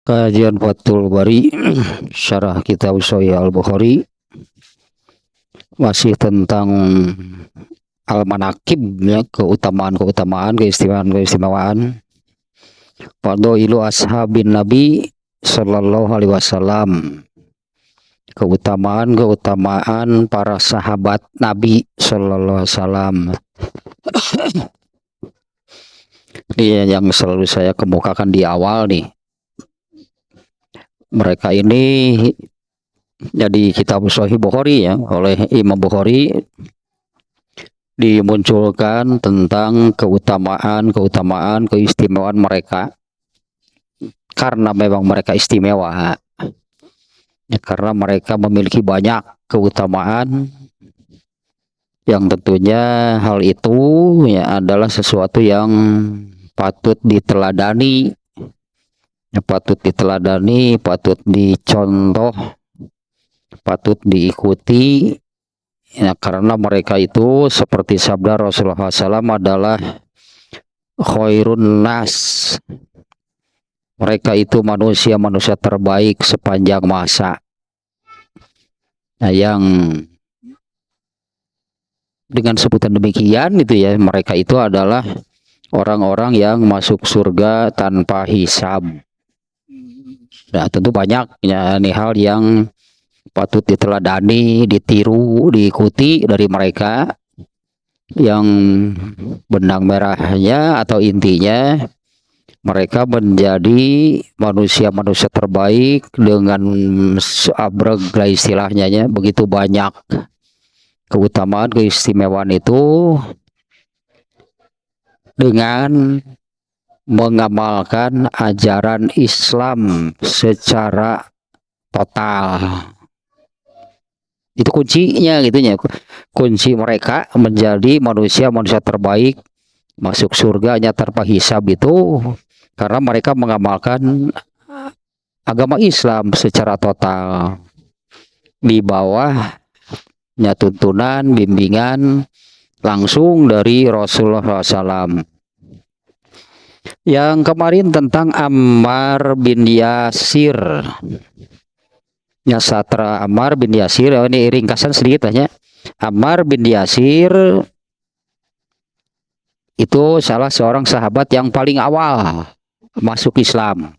Kajian Fathul Bari Syarah Kitab Sahih Al-Bukhari masih tentang al-manaqib ya, keutamaan-keutamaan, keistimewaan-keistimewaan fadhailu ashabin Nabi sallallahu alaihi wasallam, keutamaan-keutamaan para sahabat Nabi sallallahu alaihi wasallam. Ini yang selalu saya kemukakan di awal nih. Mereka ini jadi kitab Sahih Bukhari ya, oleh Imam Bukhari dimunculkan tentang keutamaan, keistimewaan mereka karena memang mereka istimewa ya, karena mereka memiliki banyak keutamaan yang tentunya hal itu ya adalah sesuatu yang patut diteladani, patut dicontoh, patut diikuti ya, karena mereka itu seperti sabda Rasulullah SAW adalah khairun nas, mereka itu manusia terbaik sepanjang masa. Nah, yang dengan sebutan demikian itu ya, mereka itu adalah orang-orang yang masuk surga tanpa hisab. Nah, tentu banyak ya nih hal yang patut diteladani, ditiru, diikuti dari mereka. Yang benang merahnya atau intinya mereka menjadi manusia terbaik dengan abreg istilahnya ya, begitu banyak keutamaan, keistimewaan itu dengan mengamalkan ajaran Islam secara total. Itu kuncinya gitu ya. Kunci mereka menjadi manusia terbaik masuk surganya tanpa hisab itu karena mereka mengamalkan agama Islam secara total di bawahnya tuntunan, bimbingan langsung dari Rasulullah SAW. Yang kemarin tentang Ammar bin Yasir ya, Satra Ammar bin Yasir, ini ringkasan sedikit aja. Ammar bin Yasir itu salah seorang sahabat yang paling awal masuk Islam,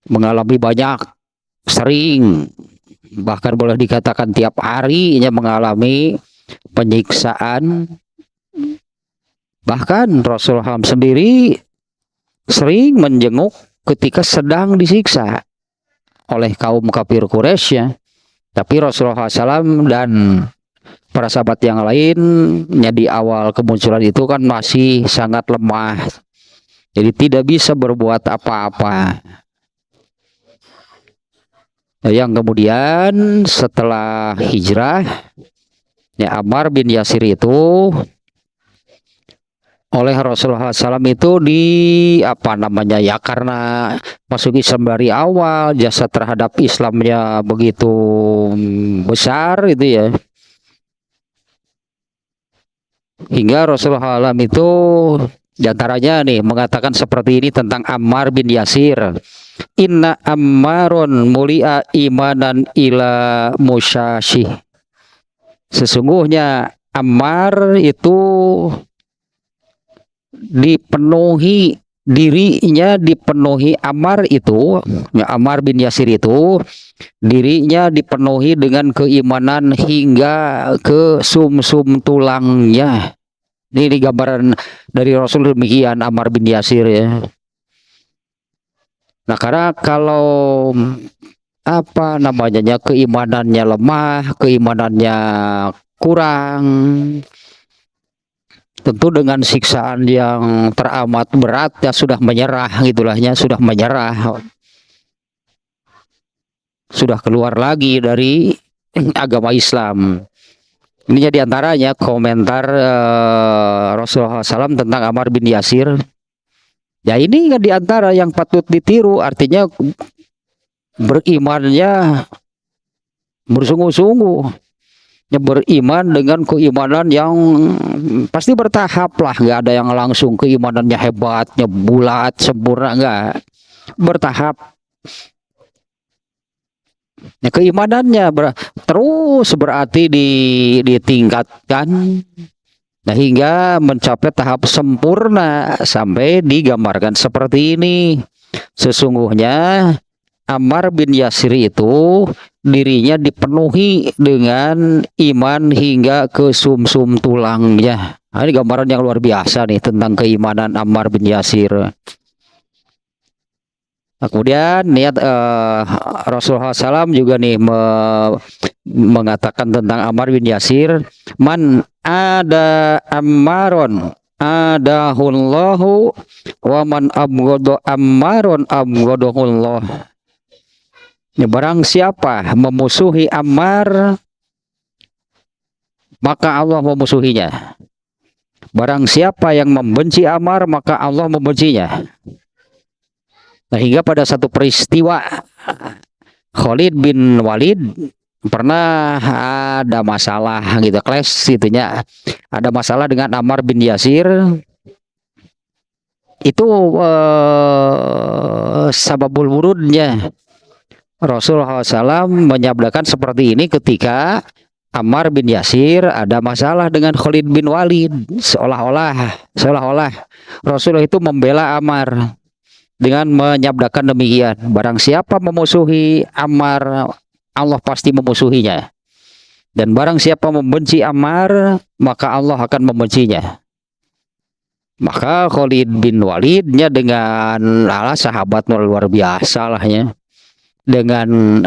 mengalami banyak, sering, bahkan boleh dikatakan tiap harinya mengalami penyiksaan. Bahkan Rasulullah sendiri sering menjenguk ketika sedang disiksa oleh kaum kafir Quraisy ya. Tapi Rasulullah SAW dan para sahabat yang lainnya di awal kemunculan itu kan masih sangat lemah, jadi tidak bisa berbuat apa-apa. Nah, yang kemudian setelah hijrah ya, Ammar bin Yasir itu oleh Rasulullah SAW itu ya, karena masuk Islam dari awal, jasa terhadap Islamnya begitu besar itu ya, hingga Rasulullah SAW itu diantaranya nih mengatakan seperti ini tentang Ammar bin Yasir: inna Ammarun mulia imanan ila musyashih, sesungguhnya Ammar itu Ammar bin Yasir itu dirinya dipenuhi dengan keimanan hingga ke sumsum tulangnya. Ini gambaran dari Rasul demikian Ammar bin Yasir ya. Nah, karena kalau keimanannya lemah, keimanannya kurang, tentu dengan siksaan yang teramat berat ya sudah menyerah gitulahnya, sudah keluar lagi dari agama Islam. Ini diantaranya komentar Rasulullah SAW tentang Ammar bin Yasir. Ya, ini kan diantara yang patut ditiru, artinya berimannya bersungguh-sungguh, beriman dengan keimanan yang pasti bertahap lah, nggak ada yang langsung keimanannya hebatnya bulat sempurna, enggak. bertahap. Nah, keimanannya terus berarti ditingkatkan, nah, hingga mencapai tahap sempurna sampai digambarkan seperti ini. Sesungguhnya Ammar bin Yasir itu dirinya dipenuhi dengan iman hingga ke sumsum tulangnya. Nah, ini gambaran yang luar biasa nih tentang keimanan Ammar bin Yasir. Nah, kemudian niat Rasulullah SAW juga nih mengatakan tentang Ammar bin Yasir, man ada Ammaron adahullahu wa man abghadu Ammaron abghadahullah. Ya, barang siapa memusuhi Ammar, maka Allah memusuhinya. Barang siapa yang membenci Ammar, maka Allah membencinya. Nah, hingga pada satu peristiwa Khalid bin Walid pernah ada masalah gitu, clash gitunya, ada masalah dengan Ammar bin Yasir. Itu sababul wurudnya Rasulullah SAW menyabdakan seperti ini ketika Ammar bin Yasir ada masalah dengan Khalid bin Walid. Seolah-olah Rasulullah itu membela Ammar dengan menyabdakan demikian, barang siapa memusuhi Ammar, Allah pasti memusuhinya. Dan barang siapa membenci Ammar, maka Allah akan membencinya. Maka Khalid bin Walidnya dengan sahabat luar biasa lah ya, dengan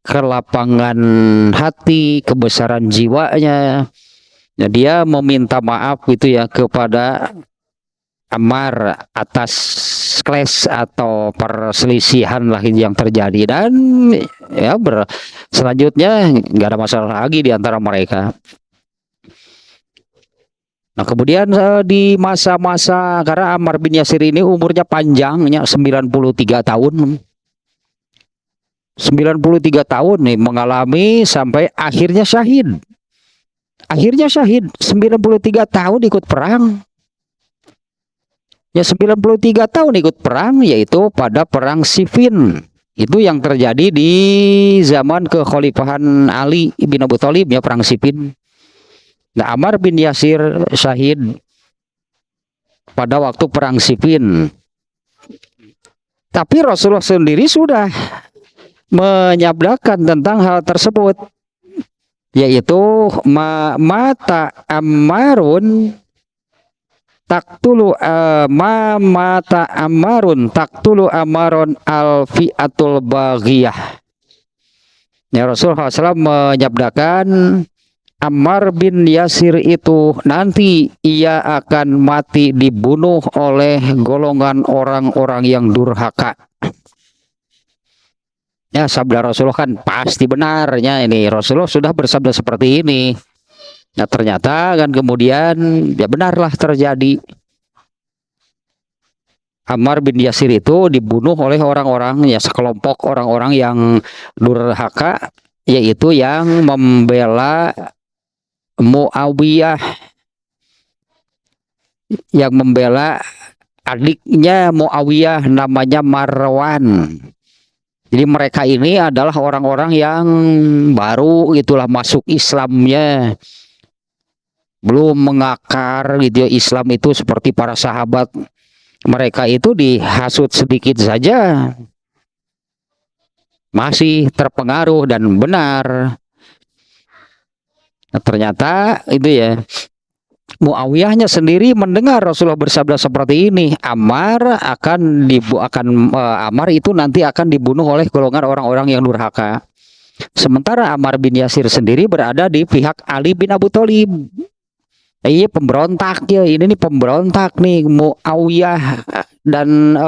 kelapangan hati, kebesaran jiwanya, ya, dia meminta maaf gitu ya kepada Ammar atas clash atau perselisihan lah yang terjadi, dan ya selanjutnya nggak ada masalah lagi di antara mereka. Nah, kemudian di masa-masa, karena Ammar bin Yasir ini umurnya panjangnya 93 tahun. 93 tahun nih mengalami sampai akhirnya syahid. 93 tahun ikut perang. Ya, 93 tahun ikut perang, yaitu pada perang Siffin. Itu yang terjadi di zaman kekhalifahan Ali bin Abi Thalib, ya, perang Siffin. Nah, Ammar bin Yasir syahid pada waktu perang Siffin. Tapi Rasulullah sendiri sudah menyabdakan tentang hal tersebut, yaitu mata Ammarun taktulu mata Ammarun taktulu Ammaron al-fi'atul baghiyah. Ya, Rasulullah SAW menyabdakan Ammar bin Yasir itu nanti ia akan mati dibunuh oleh golongan orang-orang yang durhaka. Ya, sabda Rasulullah kan pasti benarnya, ini Rasulullah sudah bersabda seperti ini. Nah, ternyata kan kemudian ya benarlah terjadi. Ammar bin Yasir itu dibunuh oleh orang-orang, ya, sekelompok orang-orang yang durhaka, yaitu yang membela Muawiyah, yang membela adiknya Muawiyah namanya Marwan. Jadi mereka ini adalah orang-orang yang baru gitulah masuk Islamnya, belum mengakar gitu ya Islam itu seperti para sahabat. Mereka itu dihasut sedikit saja masih terpengaruh dan benar. Nah, ternyata itu ya Muawiyahnya sendiri mendengar Rasulullah bersabda seperti ini, Ammar Ammar itu nanti akan dibunuh oleh golongan orang-orang yang durhaka. Sementara Ammar bin Yasir sendiri berada di pihak Ali bin Abi Thalib. Iya, pemberontak ya, ini nih pemberontak nih Muawiyah, dan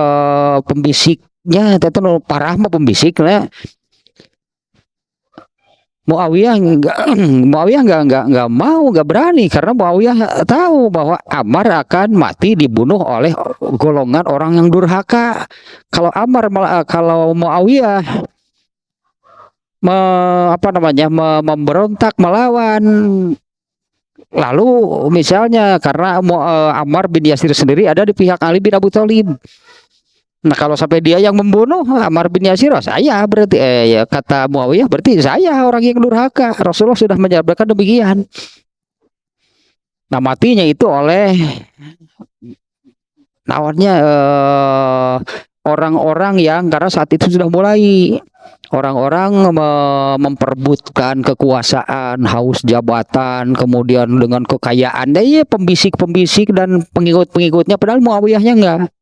pembisiknya itu parah mah pembisiknya. Muawiyah nggak mau, nggak berani, karena Muawiyah tahu bahwa Ammar akan mati dibunuh oleh golongan orang yang durhaka. Kalau Muawiyah memberontak melawan Lalu misalnya karena Ammar bin Yasir sendiri ada di pihak Ali bin Abi Thalib. Nah kalau sampai dia yang membunuh Ammar bin Yasir, oh, saya berarti ya kata Muawiyah berarti saya orang yang durhaka. Rasulullah sudah menjabarkan demikian. Nah matinya itu oleh nawarnya orang-orang yang karena saat itu sudah mulai orang-orang memperebutkan kekuasaan, haus jabatan, kemudian dengan kekayaan, ya pembisik-pembisik dan pengikut-pengikutnya, padahal Muawiyahnya enggak.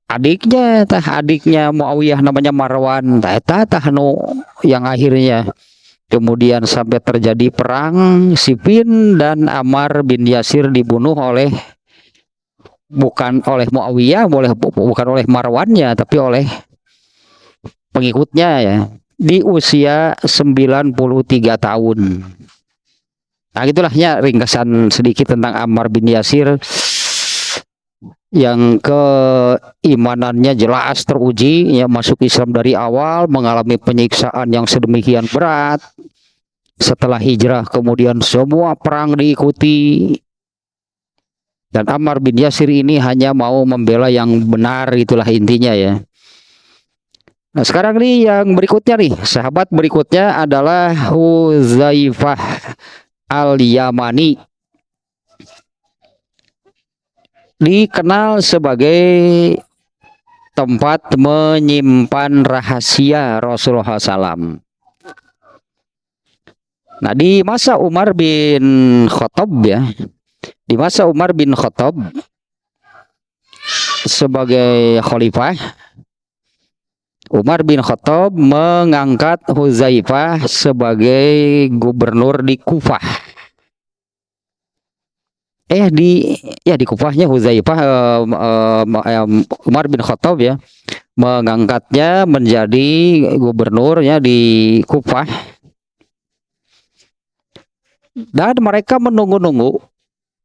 Adiknya Muawiyah namanya Marwan, tah nu yang akhirnya kemudian sampai terjadi perang Siffin dan Ammar bin Yasir dibunuh oleh bukan oleh Muawiyah, bukan oleh Marwannya, tapi oleh pengikutnya ya di usia 93 tahun. Nah, itulah ya ringkasan sedikit tentang Ammar bin Yasir yang keimanannya jelas teruji, ya masuk Islam dari awal, mengalami penyiksaan yang sedemikian berat. Setelah hijrah kemudian semua perang diikuti. Dan Ammar bin Yasir ini hanya mau membela yang benar, itulah intinya ya. Nah sekarang nih yang berikutnya nih, sahabat berikutnya adalah Hudzaifah al-Yamani. Dikenal sebagai tempat menyimpan rahasia Rasulullah SAW. Nah di masa Umar bin Khattab ya, di masa Umar bin Khattab sebagai khalifah, Umar bin Khattab mengangkat Hudzaifah sebagai gubernur di Kufah. Di Kufahnya Hudzaifah, Umar bin Khattab ya mengangkatnya menjadi gubernurnya di Kufah. Dan mereka menunggu-nunggu,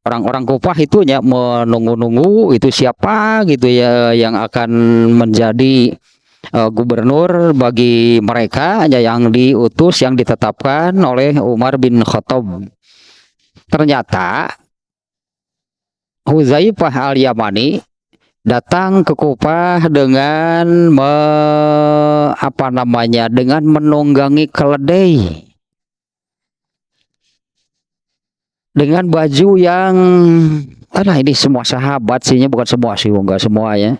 orang-orang Kufah itu ya menunggu-nunggu itu siapa gitu ya yang akan menjadi gubernur bagi mereka ya, yang diutus, yang ditetapkan oleh Umar bin Khattab. Ternyata Hudzaifah al-Yamani datang ke Kufah dengan dengan menunggangi keledai, dengan baju yang ini semua sahabat sihnya, bukan semua sih, enggak semua ya,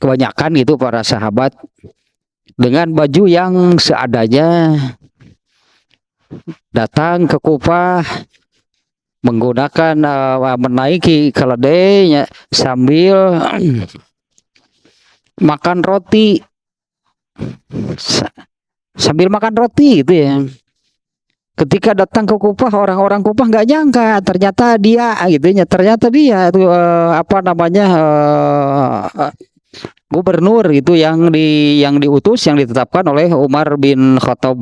kebanyakan gitu para sahabat dengan baju yang seadanya datang ke Kufah menggunakan menaiki keledainya sambil makan roti, gitu ya. Ketika datang ke Kufah, orang-orang Kufah nggak nyangka ternyata dia itu gubernur itu yang diutus, yang ditetapkan oleh Umar bin Khattab.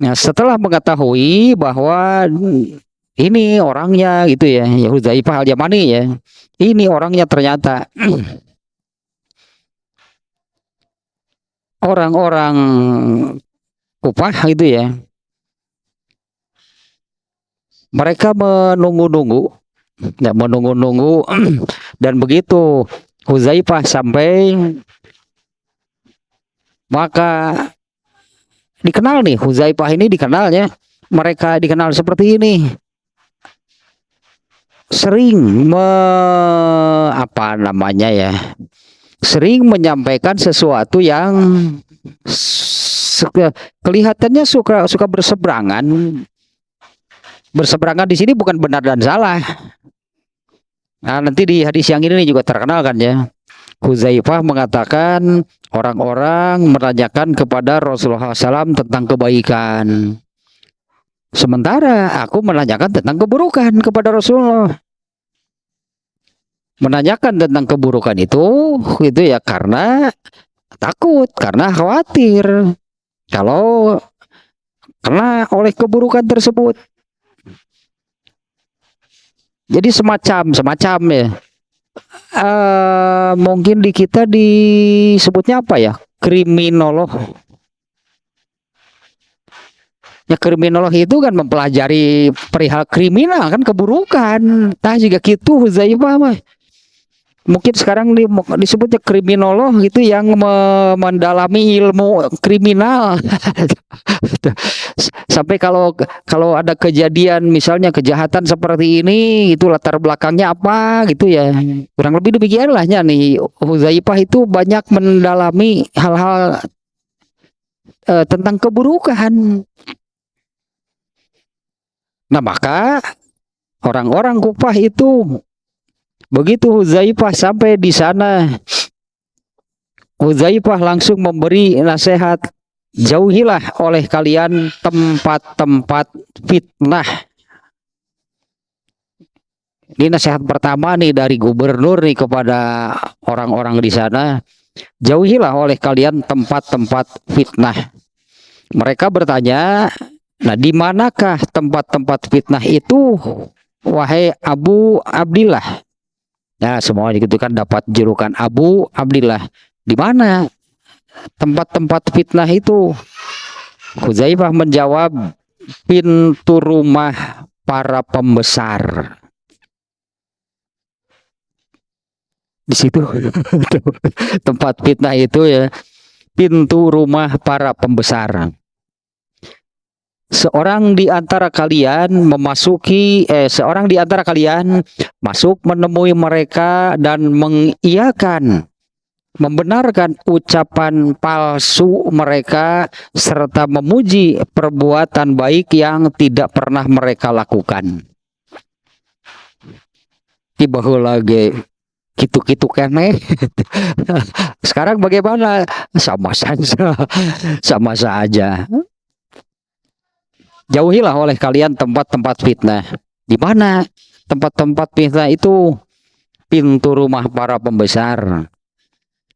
Nah, setelah mengetahui bahwa ini orangnya gitu ya, Hudzaifah al-Yamani ya, ini orangnya ternyata orang-orang Kufah gitu ya, mereka menunggu-nunggu dan begitu Hudzaifah sampai, maka dikenal nih, Hudzaifah ini dikenalnya, mereka dikenal seperti ini, sering sering menyampaikan sesuatu yang kelihatannya suka berseberangan. Berseberangan di sini bukan benar dan salah. Nah, nanti di hadis yang ini juga terkenal kan ya. Hudzaifah mengatakan orang-orang menanyakan kepada Rasulullah SAW tentang kebaikan, sementara aku menanyakan tentang keburukan kepada Rasulullah. Menanyakan tentang keburukan itu ya karena takut, karena khawatir kalau kena oleh keburukan tersebut. Jadi semacam ya. Mungkin di kita disebutnya apa ya? Kriminolog. Ya kriminologi itu kan mempelajari perihal kriminal kan keburukan. Tah juga gitu Huzaifah mah. Mungkin sekarang disebutnya kriminolog gitu yang mendalami ilmu kriminal. Sampai kalau kalau ada kejadian misalnya kejahatan seperti ini itu latar belakangnya apa gitu ya. Kurang lebih demikianlah nih Huzaifah itu banyak mendalami hal-hal tentang keburukan. Nah, maka orang-orang Kufah itu begitu Huzaifah sampai di sana, Huzaifah langsung memberi nasihat, jauhilah oleh kalian tempat-tempat fitnah. Ini nasihat pertama nih dari gubernur nih kepada orang-orang di sana, jauhilah oleh kalian tempat-tempat fitnah. Mereka bertanya, nah, di manakah tempat-tempat fitnah itu, wahai Abu Abdillah? Nah, semua itu kan dapat julukan Abu Abdillah. Di mana tempat-tempat fitnah itu? Huzaifah menjawab, pintu rumah para pembesar. Di situ tempat fitnah itu ya, pintu rumah para pembesar. Seorang di antara kalian masuk menemui mereka dan mengiyakan, membenarkan ucapan palsu mereka serta memuji perbuatan baik yang tidak pernah mereka lakukan. Tiba lagi gitu-gitu kene. Sekarang bagaimana? Sama saja. Jauhilah oleh kalian tempat-tempat fitnah. Di mana tempat-tempat fitnah itu? Pintu rumah para pembesar.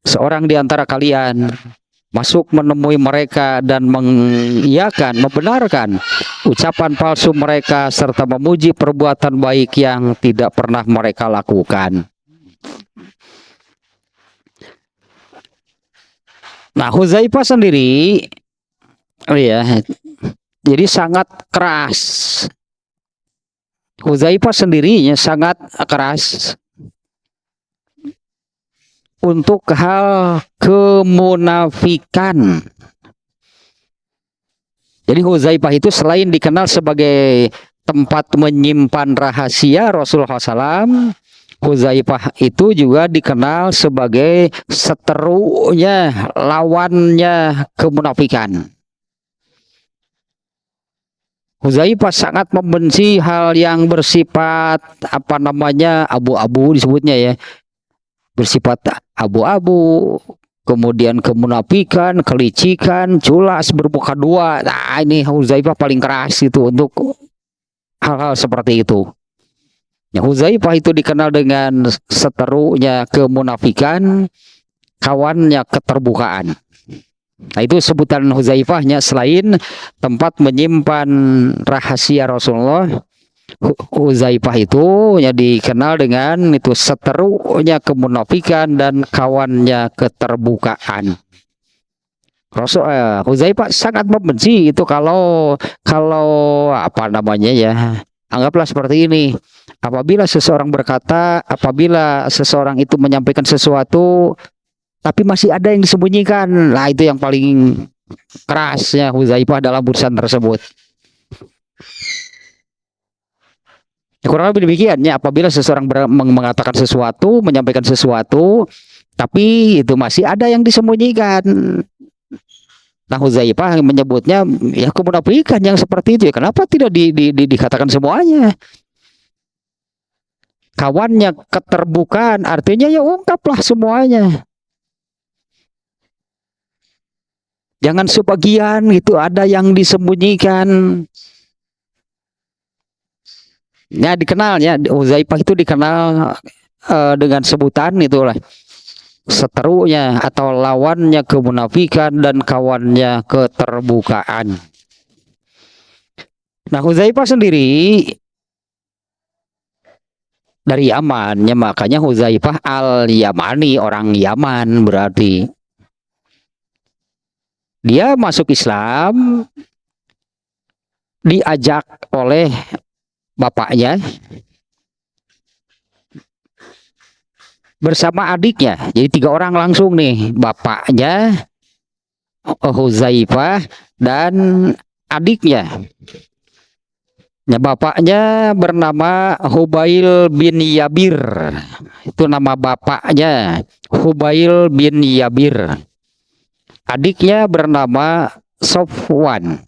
Seorang di antara kalian masuk menemui mereka dan mengiyakan, membenarkan ucapan palsu mereka serta memuji perbuatan baik yang tidak pernah mereka lakukan. Nah, Huzaifah sendiri, jadi sangat keras. Huzaifah sendirinya sangat keras untuk hal kemunafikan. Jadi Huzaifah itu selain dikenal sebagai tempat menyimpan rahasia Rasulullah SAW, Huzaifah itu juga dikenal sebagai seterunya, lawannya kemunafikan. Huzaifah sangat membenci hal yang bersifat abu-abu disebutnya ya. Bersifat abu-abu, kemudian kemunafikan, kelicikan, culas, bermuka dua. Nah, ini Huzaifah paling keras itu untuk hal-hal seperti itu. Ya, Huzaifah itu dikenal dengan seterunya kemunafikan, kawannya keterbukaan. Nah, itu sebutan Huzaifahnya. Selain tempat menyimpan rahasia Rasulullah, Huzaifah itu ya dikenal dengan itu seterunya kemunafikan dan kawannya keterbukaan. Huzaifah sangat membenci itu kalau anggaplah seperti ini. Apabila seseorang itu menyampaikan sesuatu tapi masih ada yang disembunyikan, nah itu yang paling kerasnya Huzaifah dalam urusan tersebut. Kurang lebih demikian ya, apabila seseorang mengatakan sesuatu, menyampaikan sesuatu, tapi itu masih ada yang disembunyikan. Nah, Huzaifah menyebutnya ya kemunafikan yang seperti itu ya. Kenapa tidak dikatakan semuanya? Kawannya keterbukaan, artinya ya ungkaplah semuanya. Jangan sebagian gitu, ada yang disembunyikan. Ya, dikenalnya Huzaifah itu dikenal dengan sebutan itulah seterunya atau lawannya kemunafikan dan kawannya keterbukaan. Nah, Huzaifah sendiri dari Yaman, ya makanya Huzaifah al-Yamani, orang Yaman berarti. Dia masuk Islam diajak oleh bapaknya bersama adiknya. Jadi 3 orang langsung nih, bapaknya, Huzaifah, dan adiknya. Ya, bapaknya bernama Hubail bin Yabir. Itu nama bapaknya, Hubail bin Yabir. Adiknya bernama Sofwan.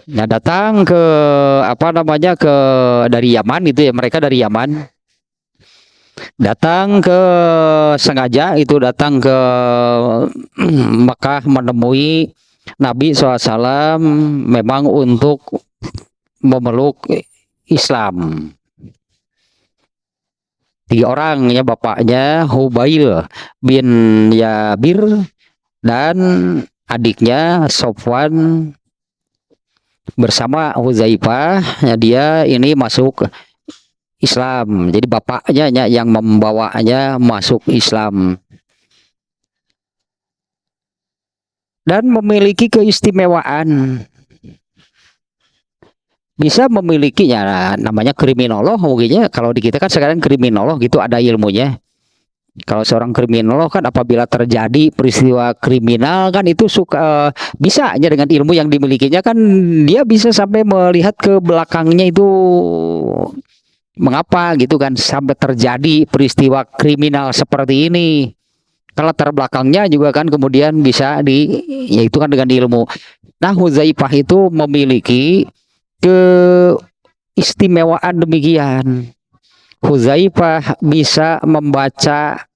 Nah, datang ke dari Yaman itu ya, mereka dari Yaman. Datang datang ke Mekah menemui Nabi SAW memang untuk memeluk Islam. 3 orang ya, bapaknya Hubail bin Yabir dan adiknya Sofwan bersama Huzaifah. Ya, dia ini masuk Islam. Jadi bapaknya yang membawanya masuk Islam. Dan memiliki keistimewaan. Bisa memiliki ya, namanya kriminolog mungkinnya. Kalau di kita kan sekarang kriminolog gitu, ada ilmunya. Kalau seorang kriminolog kan apabila terjadi peristiwa kriminal kan itu bisa aja dengan ilmu yang dimilikinya kan dia bisa sampai melihat ke belakangnya itu mengapa gitu kan sampai terjadi peristiwa kriminal seperti ini. Kalau latar belakangnya juga kan kemudian bisa yaitu kan dengan ilmu. Nah, Huzaifah itu memiliki keistimewaan demikian. Huzaifah bisa membaca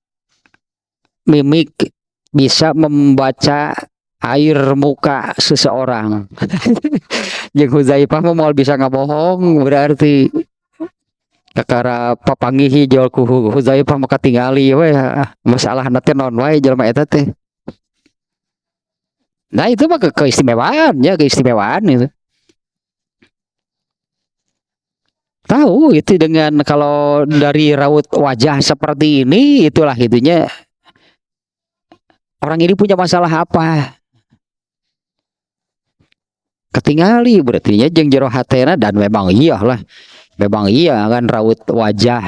mimik, bisa membaca air muka seseorang. Yang Huzaifah mau bisa ngabohong berarti kakara papanggihi jual ku Huzaifah maka tingali we masalah nanti non wae jelema eta teh. Nah, itu mah keistimewaan ya, keistimewaan itu. Tahu itu dengan kalau dari raut wajah seperti ini, itulah itunya orang ini punya masalah apa. Ketingali berarti nya jeung jero hatena, dan memang iyalah. Memang iya kan raut wajah,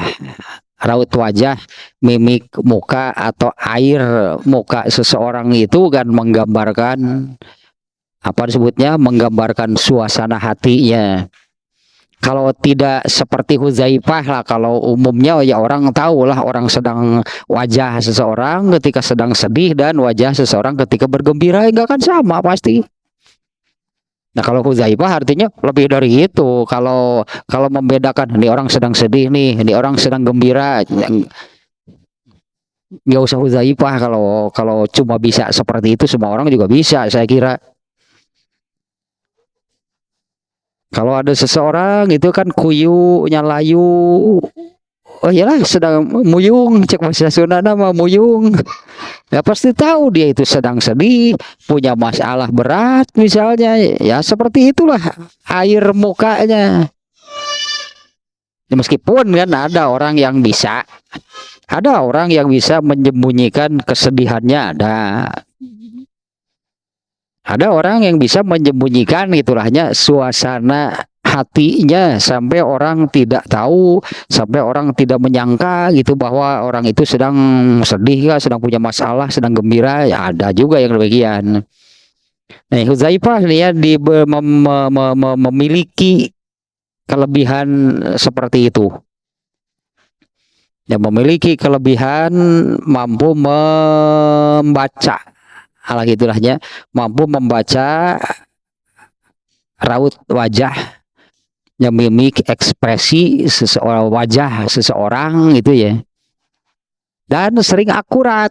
mimik muka atau air muka seseorang itu kan menggambarkan apa disebutnya, menggambarkan suasana hatinya. Kalau tidak seperti Huzaifah lah, kalau umumnya ya orang tahu lah orang sedang wajah seseorang ketika sedang sedih dan wajah seseorang ketika bergembira enggak kan sama pasti. Nah, kalau Huzaifah artinya lebih dari itu. Kalau membedakan ini orang sedang sedih nih, ini orang sedang gembira, nggak usah Huzaifah. Kalau cuma bisa seperti itu semua orang juga bisa saya kira. Kalau ada seseorang itu kan kuyu nyalayu, oh iyalah sedang muyung, cek bahasa Sunda nama muyung. Ya pasti tahu dia itu sedang sedih, punya masalah berat misalnya. Ya seperti itulah air mukanya. Ya, meskipun kan ada orang yang bisa menyembunyikan kesedihannya, ada orang yang bisa menyembunyikan itulahnya suasana hatinya sampai orang tidak tahu, sampai orang tidak menyangka gitu bahwa orang itu sedang sedih, sedang punya masalah, sedang gembira. Ya ada juga yang demikian. Nah, Huzaifah ya memiliki kelebihan seperti itu. Yang memiliki kelebihan mampu membaca, hal gitulahnya, mampu membaca raut wajah, yang mimik ekspresi seseorang, wajah seseorang gitu ya, dan sering akurat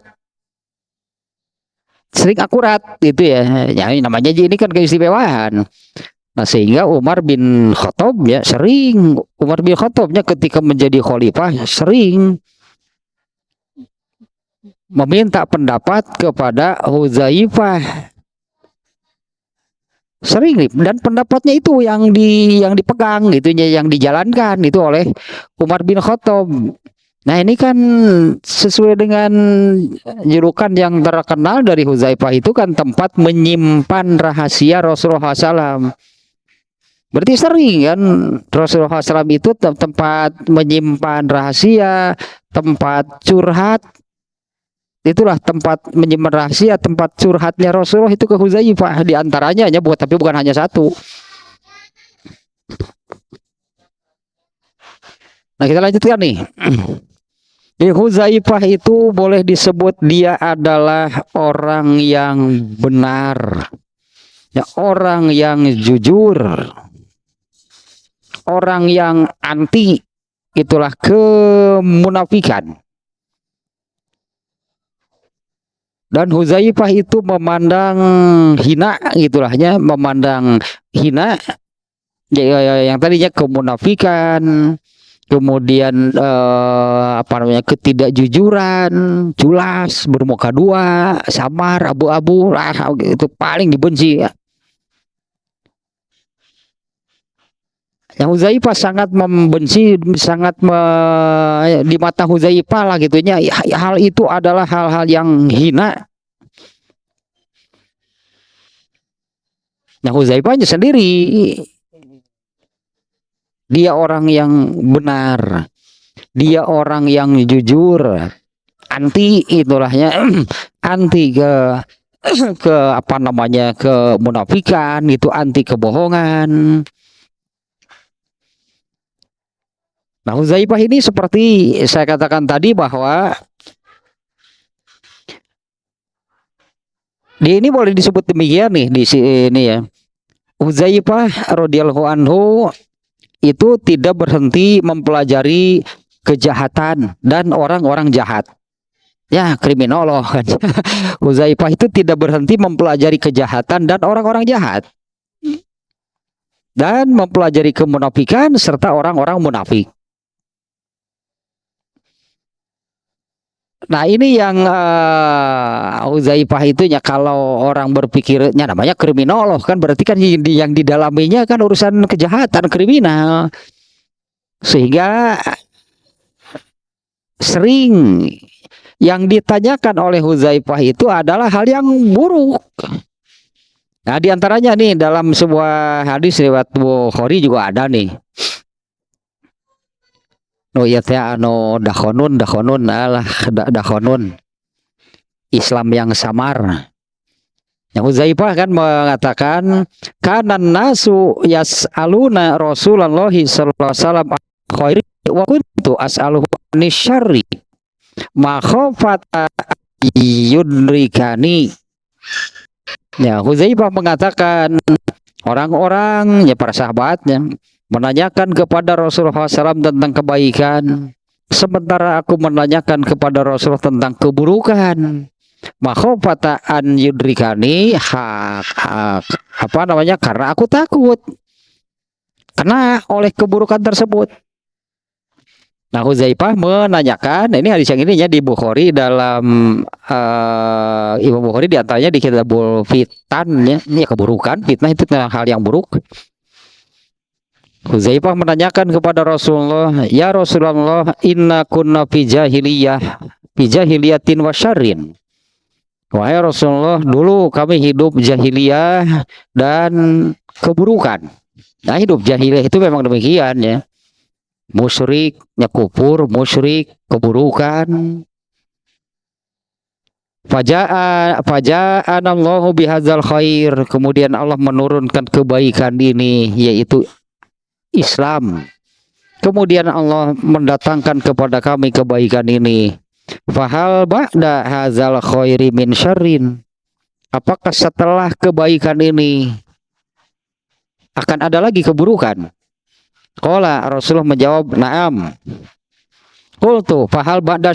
itu ya. Ya namanya ini kan keistimewaan. Nah, sehingga Umar bin Khattab ketika menjadi khalifah sering meminta pendapat kepada Huzaifah, sering, dan pendapatnya itu yang dipegang gitunya, yang dijalankan itu oleh Umar bin Khattab. Nah, ini kan sesuai dengan julukan yang terkenal dari Huzaifah itu kan tempat menyimpan rahasia Rasulullah SAW. Berarti sering kan Rasulullah SAW itu tempat menyimpan rahasia, tempat curhat. Itulah tempat menyimpan rahasia, tempat curhatnya Rasulullah itu ke Hudzaifah, di antaranya hanya buat, tapi bukan hanya satu. Nah, kita lanjutkan nih. Di Hudzaifah itu boleh disebut dia adalah orang yang benar, ya, orang yang jujur, orang yang anti, itulah kemunafikan. Dan Hudzaifah itu memandang hina, gitulahnya, memandang hina yang tadinya kemunafikan, kemudian apa namanya, ketidakjujuran, culas, bermuka dua, samar, abu-abu lah, itu paling dibenci. Yang Hudzaifah sangat membenci, sangat di mata Hudzaifah lah gitunya, hal itu adalah hal-hal yang hina. Nah, Hudzaifahnya sendiri, dia orang yang benar, dia orang yang jujur, anti itulahnya, anti ke apa namanya, ke munafikan, itu anti kebohongan. Nah, Hudzaifah ini seperti saya katakan tadi bahwa di ini boleh disebut demikian nih di sini ya. Hudzaifah radhiyallahu anhu itu tidak berhenti mempelajari kejahatan dan orang-orang jahat. Ya, kriminolog kan. Hudzaifah itu tidak berhenti mempelajari kejahatan dan orang-orang jahat. Dan mempelajari kemunafikan serta orang-orang munafik. Nah, ini yang Hudzaifah itu ya, kalau orang berpikirnya namanya kriminolog kan, berarti kan yang didalaminya kan urusan kejahatan, kriminal. Sehingga sering yang ditanyakan oleh Hudzaifah itu adalah hal yang buruk. Nah, diantaranya nih dalam sebuah hadis riwayat Bukhari juga ada nih. No, ya teh anu dakhonun alah dakhonun, Islam yang samar. Yang Hudzaifah kan mengatakan, kanan nasu yas'aluna Rasulullah sallallahu alaihi wasallam khairi wa kuntu as'aluhu anisyarri makhafata yudrikani. Ya, Hudzaifah mengatakan orang-orang, ya, para sahabatnya menanyakan kepada Rasulullah SAW tentang kebaikan, sementara aku menanyakan kepada Rasulullah tentang keburukan. Makhofata an yudrikani, apa namanya, karena aku takut kena oleh keburukan tersebut. Nah, Hudzaifah menanyakan, ini hadis yang ininya di Bukhari, dalam Imam Bukhari diantaranya di Kitabul Fitan, ya, ini ya, keburukan, fitnah itu hal yang buruk. Hudzaifah menanyakan kepada Rasulullah, ya Rasulullah, inna kunna fi jahiliyatin wa syarrin. Wahai Rasulullah, dulu kami hidup jahiliyah dan keburukan. Nah, hidup jahiliyah itu memang demikian ya. Musyrik, ya, kufur, musyrik, keburukan. Faja'ana Allahu bihadzal khair. Kemudian Allah menurunkan kebaikan ini, yaitu Islam. Kemudian Allah mendatangkan kepada kami kebaikan ini. Fahal ba'da hadzal khairi min syarrin. Apakah setelah kebaikan ini akan ada lagi keburukan? Qala, Rasulullah menjawab, na'am. Qultu fahal ba'da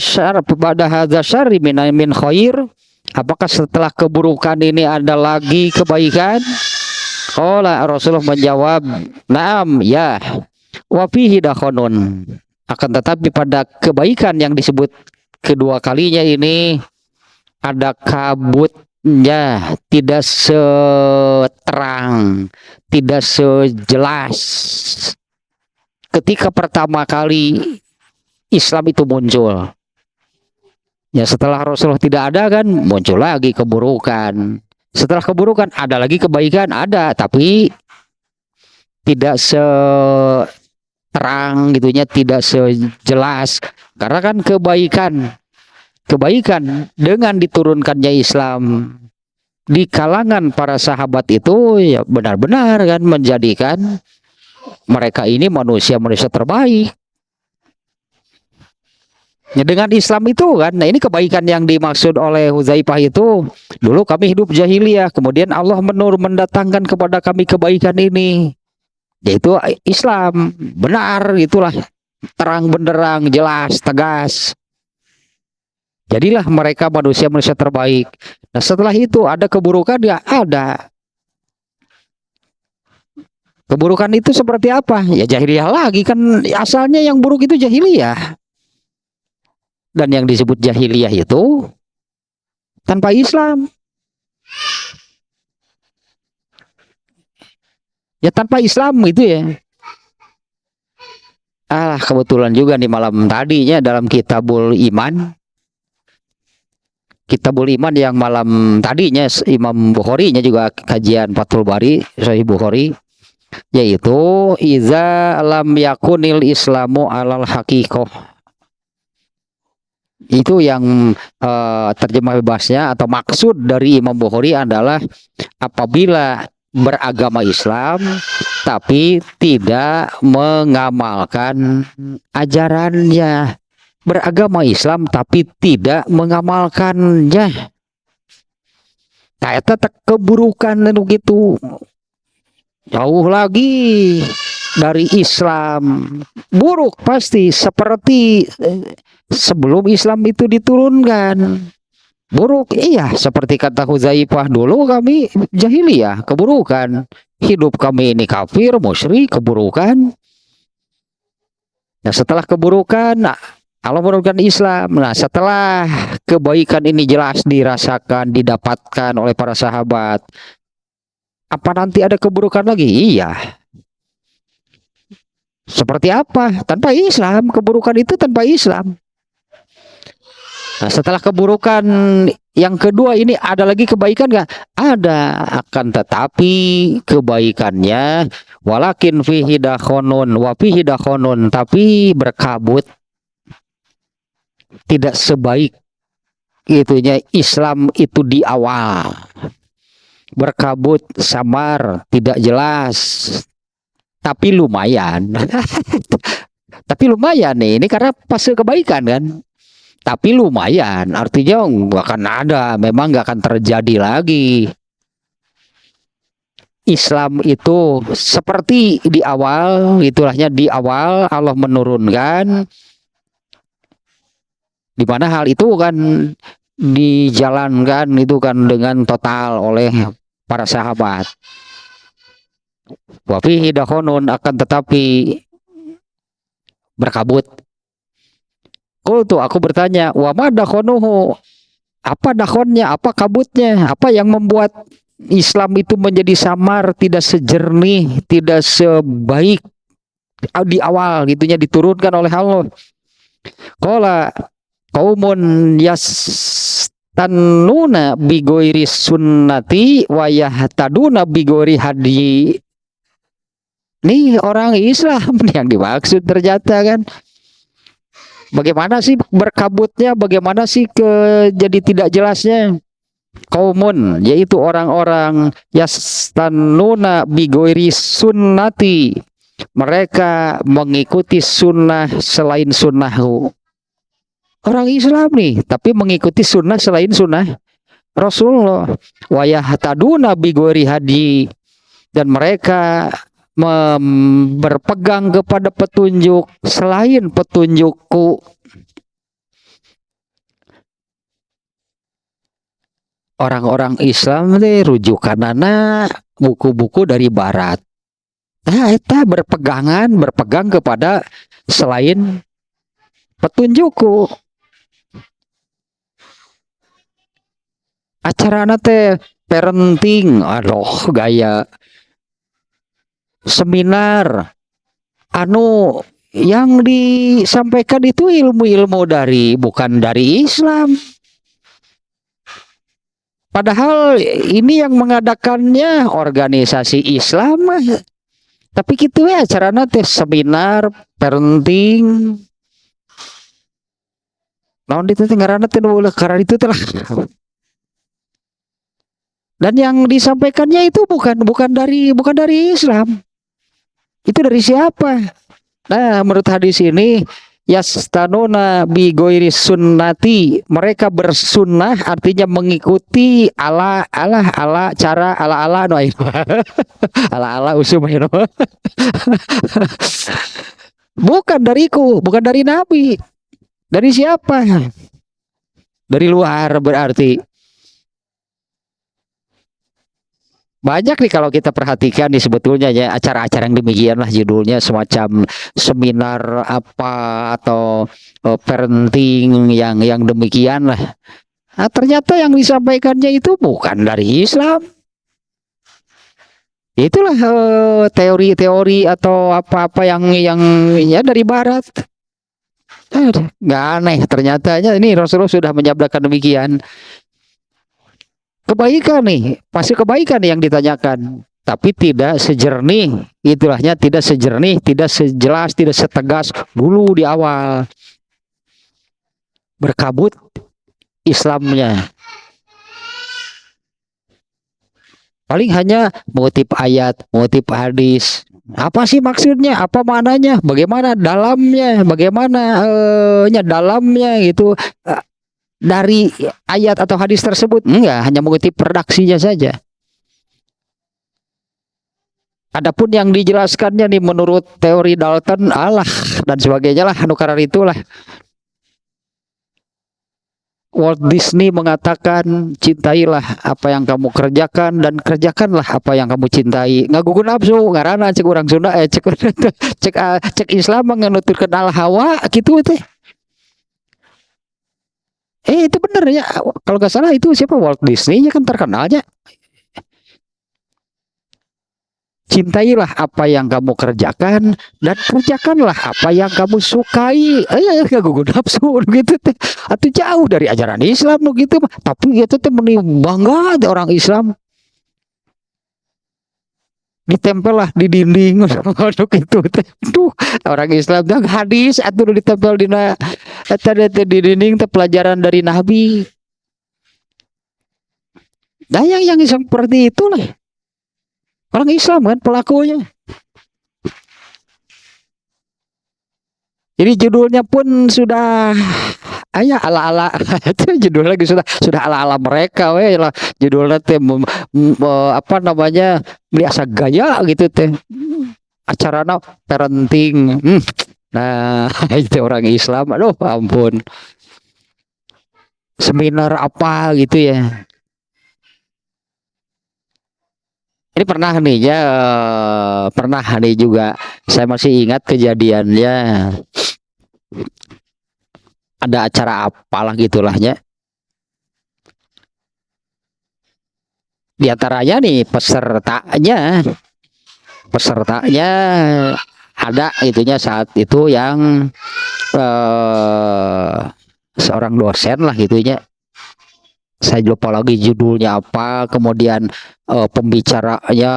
hadzal syarri min khair. Apakah setelah keburukan ini ada lagi kebaikan? Qala, Rasulullah menjawab, na'am, ya. Wa fihi dakhonun. Akan tetapi pada kebaikan yang disebut kedua kalinya ini ada kabutnya, tidak seterang, tidak sejelas ketika pertama kali Islam itu muncul. Ya, setelah Rasulullah tidak ada kan muncul lagi keburukan. Setelah keburukan ada lagi kebaikan, ada, tapi tidak seterang gitunya, tidak sejelas. Karena kan kebaikan dengan diturunkannya Islam di kalangan para sahabat itu ya benar-benar kan menjadikan mereka ini manusia-manusia terbaik. Ya, dengan Islam itu kan, nah ini kebaikan yang dimaksud oleh Hudzaifah itu, dulu kami hidup jahiliyah, kemudian Allah mendatangkan kepada kami kebaikan ini, yaitu Islam, benar itulah, terang benderang, jelas, tegas. Jadilah mereka manusia-manusia terbaik. Nah setelah itu ada keburukan ya ada. Keburukan itu seperti apa? Ya jahiliyah lagi kan, asalnya yang buruk itu jahiliyah. Dan yang disebut jahiliyah itu tanpa Islam. Ya tanpa Islam gitu ya. Kebetulan juga nih malam tadinya dalam Kitabul Iman. Kitabul Iman yang malam tadinya Imam Bukhari-nya juga kajian Fathul Bari Sahih Bukhari, yaitu iza lam yakunil islamu alal haqiqah. Itu yang terjemah bebasnya atau maksud dari Imam Bukhari adalah apabila beragama Islam tapi tidak mengamalkan ajarannya, beragama Islam tapi tidak mengamalkannya. Nah, itu keburukan begitu. Jauh lagi dari Islam, buruk pasti seperti sebelum Islam itu diturunkan. Buruk, iya, seperti kata Hudzaifah, dulu kami jahiliyah, keburukan. Hidup kami ini kafir, musyrik, keburukan. Nah, setelah keburukan, Allah menurunkan Islam. Nah, setelah kebaikan ini jelas dirasakan, didapatkan oleh para sahabat, apa nanti ada keburukan lagi? Iya. Seperti apa? Tanpa Islam, keburukan itu tanpa Islam. Nah, setelah keburukan yang kedua ini ada lagi kebaikan nggak? Ada, akan tetapi kebaikannya walakin fihi dakhonun wa fihi dakhonun, tapi berkabut, tidak sebaik itunya Islam itu di awal. Berkabut, samar, tidak jelas. Tapi lumayan. Tapi lumayan nih, ini karena fase kebaikan kan. Tapi lumayan, artinya nggak akan ada, memang nggak akan terjadi lagi. Islam itu seperti di awal, itulahnya di awal Allah menurunkan, di mana hal itu kan dijalankan itu kan dengan total oleh para sahabat. Wa fihi dakhonun, akan tetapi berkabut. Aku bertanya, wa ma dakhonuhu? Apa dakhonnya? Apa kabutnya? Apa yang membuat Islam itu menjadi samar, tidak sejernih, tidak sebaik di awal gitunya diturunkan oleh Allah? Qala qaumun yastanuna bi ghairi sunnati wa yahtaduna bi ghairi hadi. Nih orang Islam yang dimaksud ternyata kan. Bagaimana sih berkabutnya? Bagaimana sih jadi tidak jelasnya? Kaumun, yaitu orang-orang yastanuna bigoiri sunnati, mereka mengikuti sunnah selain sunnahku. Orang Islam nih, tapi mengikuti sunnah selain sunnah Rasulullah. Wayahtaduna bigoiri hadi, dan mereka berpegang kepada petunjuk selain petunjukku. Orang-orang Islam deh rujukan anak buku-buku dari Barat. Kita berpegang kepada selain petunjukku. Acara nate parenting, aduh gaya seminar anu yang disampaikan itu ilmu-ilmu bukan dari Islam. Padahal ini yang mengadakannya organisasi Islam. Tapi gitu ya acarana teh seminar parenting. Naon itu teh ngaranna teh ulah karena itu teh lah. Dan yang disampaikannya itu bukan dari Islam. Itu dari siapa? Nah, menurut hadis ini yastanuna bi ghairi sunnati, mereka bersunnah artinya mengikuti ala cara ala no ala usum no. Bukan dariku, bukan dari Nabi. Dari siapa? Dari luar berarti. Banyak nih kalau kita perhatikan nih sebetulnya ya acara-acara yang demikian lah judulnya semacam seminar apa atau parenting yang demikian lah. Nah, ternyata yang disampaikannya itu bukan dari Islam. Itulah teori-teori atau apa-apa yang ya dari Barat. Nggak aneh ternyata ini Rasulullah sudah menyabdakan demikian. Kebaikan nih, pasti kebaikan yang ditanyakan, tapi tidak sejernih, itulahnya tidak sejernih, tidak sejelas, tidak setegas dulu di awal. Berkabut Islamnya. Paling hanya mengutip ayat, mengutip hadis. Apa sih maksudnya? Apa maknanya? Bagaimana dalamnya? Bagaimana dalamnya gitu. Dari ayat atau hadis tersebut enggak, hanya mengutip redaksinya saja. Adapun yang dijelaskannya nih menurut teori Dalton Allah dan sebagainya lah anu karar itulah. Walt Disney mengatakan cintailah apa yang kamu kerjakan dan kerjakanlah apa yang kamu cintai. Ngagugun nafsu ngaranna cek urang Sunda cek Islam mengenuturkeun al hawa gitu teh. Itu benar ya. Kalau nggak salah itu siapa Walt Disney kan terkenalnya. Cintailah apa yang kamu kerjakan dan kerjakanlah apa yang kamu sukai. Gak gugun nafsu gitu teh. Atau jauh dari ajaran Islam gitu mah. Tapi itu teh meni bangga orang Islam. Ditempel lah di dinding gitu teh. Duh, orang Islam dah hadis atuh ditempel dina di dinding teh pelajaran dari Nabi. Nah yang seperti itulah orang Islam kan pelakunya. Jadi judulnya pun sudah ala-ala itu judul lagi sudah ala-ala mereka we lah judulnya teh apa namanya biasa gaya gitu teh acarana parenting. Nah, itu orang Islam aduh ampun. Seminar apa gitu ya. Ini pernah nih ya, pernah nih juga saya masih ingat kejadiannya. Ada acara apalah gitulahnya. Di antaranya nih pesertanya ada itunya saat itu yang seorang dosen lah gitunya. Saya lupa lagi judulnya apa, kemudian pembicaranya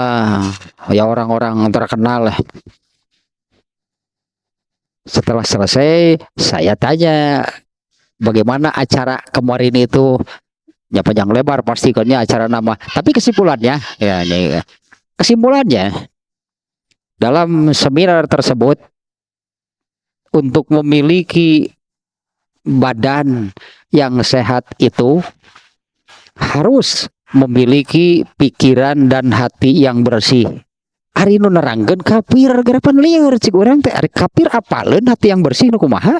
ya orang-orang terkenal lah. Setelah selesai saya tanya bagaimana acara kemarin itu, ya panjang lebar pastikannya acara nama, tapi kesimpulannya ya ini kesimpulannya dalam seminar tersebut untuk memiliki badan yang sehat itu harus memiliki pikiran dan hati yang bersih. Ari nu nerangkeun kafir garapan lieur cik urang teh ari kafir apaleun hati yang bersih nu kumaha?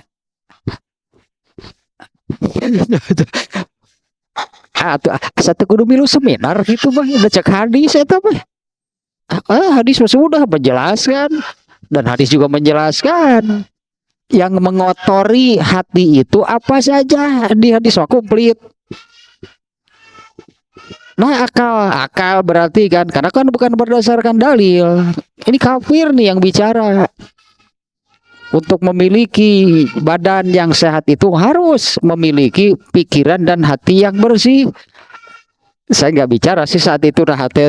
Satu kudu milu seminar gitu mah udah cek hadis eta mah. Hadis sudah menjelaskan dan hadis juga menjelaskan yang mengotori hati itu apa saja di hadis komplit. Nah akal berarti kan karena kan bukan berdasarkan dalil. Ini kafir nih yang bicara. Untuk memiliki badan yang sehat itu harus memiliki pikiran dan hati yang bersih. Saya nggak bicara sih saat itu dah hati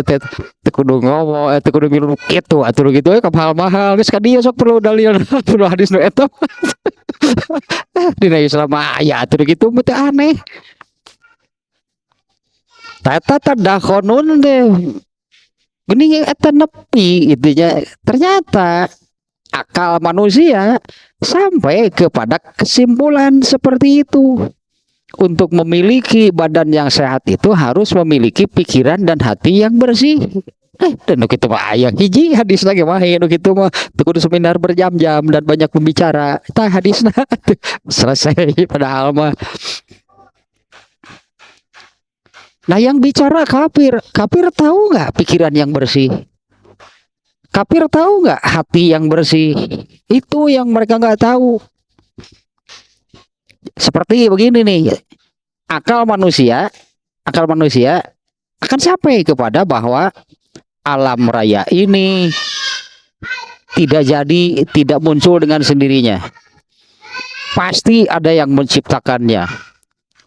kudu ngomong kudu milu gitu atuh gitu mahal mahal geus ka dieu sok perlu dalil perlu hadis nu eta dina Islam aya atuh gitu mah teu aneh eta tadakhonun teh geuning eta nepi itunya ternyata akal manusia sampai kepada kesimpulan seperti itu. Untuk memiliki badan yang sehat itu harus memiliki pikiran dan hati yang bersih. Dan itu mah aya hiji hadis lagi mah nu kitu mah kudu seminar berjam-jam dan banyak pembicara. Tah hadisna selesai padahal mah. Nah yang bicara kafir, kafir tahu nggak pikiran yang bersih? Kafir tahu nggak hati yang bersih? Itu yang mereka nggak tahu. Seperti begini nih, akal manusia akan sampai kepada bahwa alam raya ini tidak muncul dengan sendirinya. Pasti ada yang menciptakannya.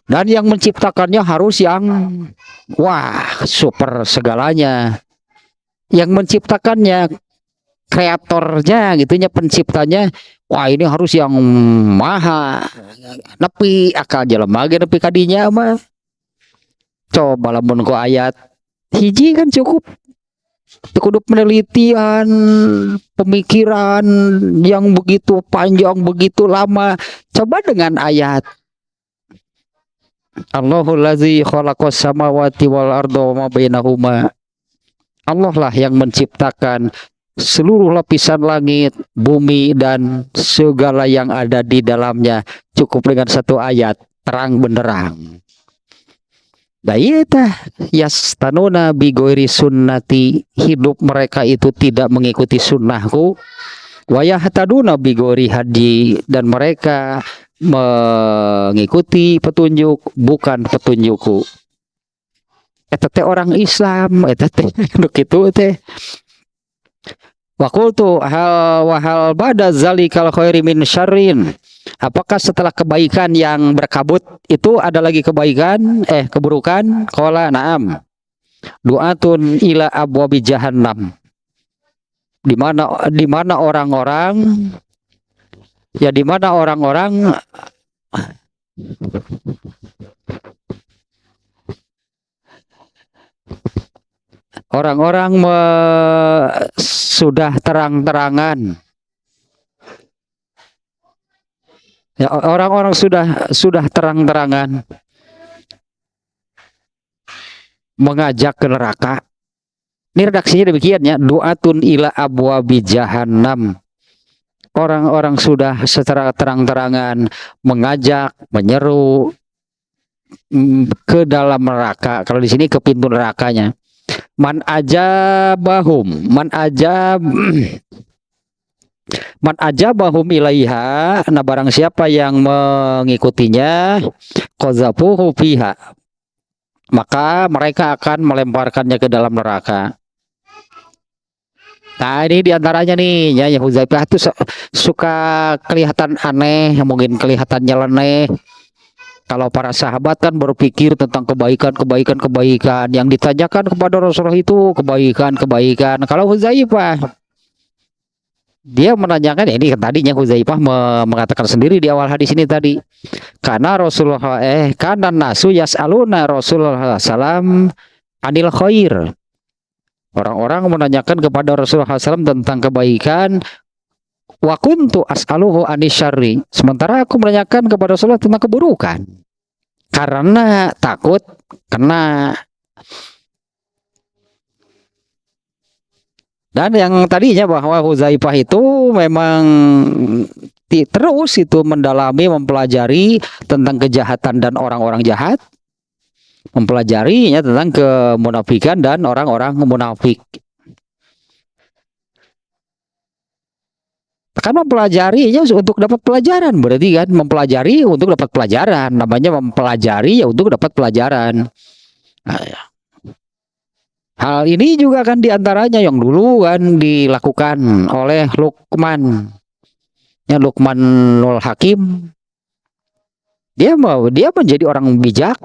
Dan yang menciptakannya harus yang wah, super segalanya. Yang menciptakannya kreatornya gitunya penciptanya wah ini harus yang maha nepi akal jelema ge nepi kadinya mah coba lamun ku ayat hiji kan cukup kudu penelitian pemikiran yang begitu panjang begitu lama coba dengan ayat Allahul ladzi khalaqas samawati wal arda wa ma bainahuma Allah lah yang menciptakan seluruh lapisan langit, bumi, dan segala yang ada di dalamnya. Cukup dengan satu ayat, terang benderang. Dayeta yastanuna bigoiri sunnati, hidup mereka itu tidak mengikuti sunnahku. Wayahtaduna bigoiri hadi, dan mereka mengikuti petunjuk bukan petunjukku. Eta teh orang Islam, eta teh kitu teh. Wa qultu hal ba'da zalikal khairi min syarrin. Apakah setelah kebaikan yang berkabut itu ada lagi kebaikan keburukan? Qala na'am. Du'atun ila abwabi jahannam. Di mana orang-orang orang-orang sudah terang-terangan ya orang-orang sudah terang-terangan mengajak ke neraka. Ini redaksinya demikian ya, du'atun ila abwabi jahannam. Orang-orang sudah secara terang-terangan mengajak, menyeru ke dalam neraka. Kalau di sini ke pintu nerakanya. Man ajabahum ilaiha, nah barang siapa yang mengikutinya, qazafuhu fiha, maka mereka akan melemparkannya ke dalam neraka. Nah ini diantaranya nih ya Hudzaifah tuh suka kelihatan aneh, mungkin kelihatan nyeleneh. Kalau para sahabat kan berpikir tentang kebaikan yang ditanyakan kepada Rasulullah itu kebaikan. Kalau Hudzaifah dia menanyakan ini tadinya Hudzaifah mengatakan sendiri di awal hadis ini tadi. Karena Rasulullah karena nasu yas'aluna Rasulullah salam anil khair. Orang-orang menanyakan kepada Rasulullah SAW tentang kebaikan. Wa kuntu as'aluhu anisyarri. Sementara aku menanyakan kepada Rasulullah tentang keburukan. Karena takut kena. Dan yang tadinya bahwa Hudzaifah itu memang terus itu mendalami, mempelajari tentang kejahatan dan orang-orang jahat. Mempelajarinya tentang kemunafikan dan orang-orang munafik. Kan mempelajarinya untuk dapat pelajaran, berarti kan mempelajari untuk dapat pelajaran, namanya mempelajari ya untuk dapat pelajaran. Nah, ya. Hal ini juga kan diantaranya yang dulu kan dilakukan oleh Luqman, ya Luqmanul Hakim. Dia menjadi orang bijak,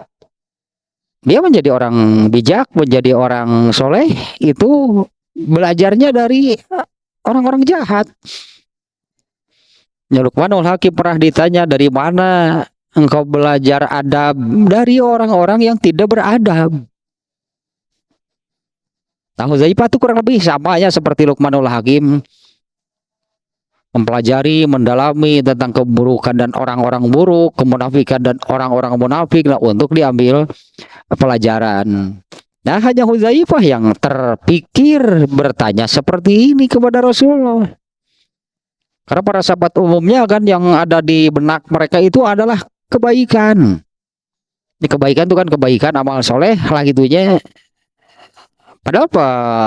Dia menjadi orang bijak, menjadi orang soleh, itu belajarnya dari orang-orang jahat. Luqmanul Hakim pernah ditanya, dari mana engkau belajar adab? Dari orang-orang yang tidak beradab. Nah, Hudzaifah itu kurang lebih sama ya seperti Luqmanul Hakim, mempelajari, mendalami tentang keburukan dan orang-orang buruk, kemunafikan dan orang-orang munafik, nah, untuk diambil pelajaran. Nah, hanya Hudzaifah yang terpikir bertanya seperti ini kepada Rasulullah. Karena para sahabat umumnya kan yang ada di benak mereka itu adalah kebaikan. Ini kebaikan itu kan kebaikan, amal soleh lah gitunya. Padahal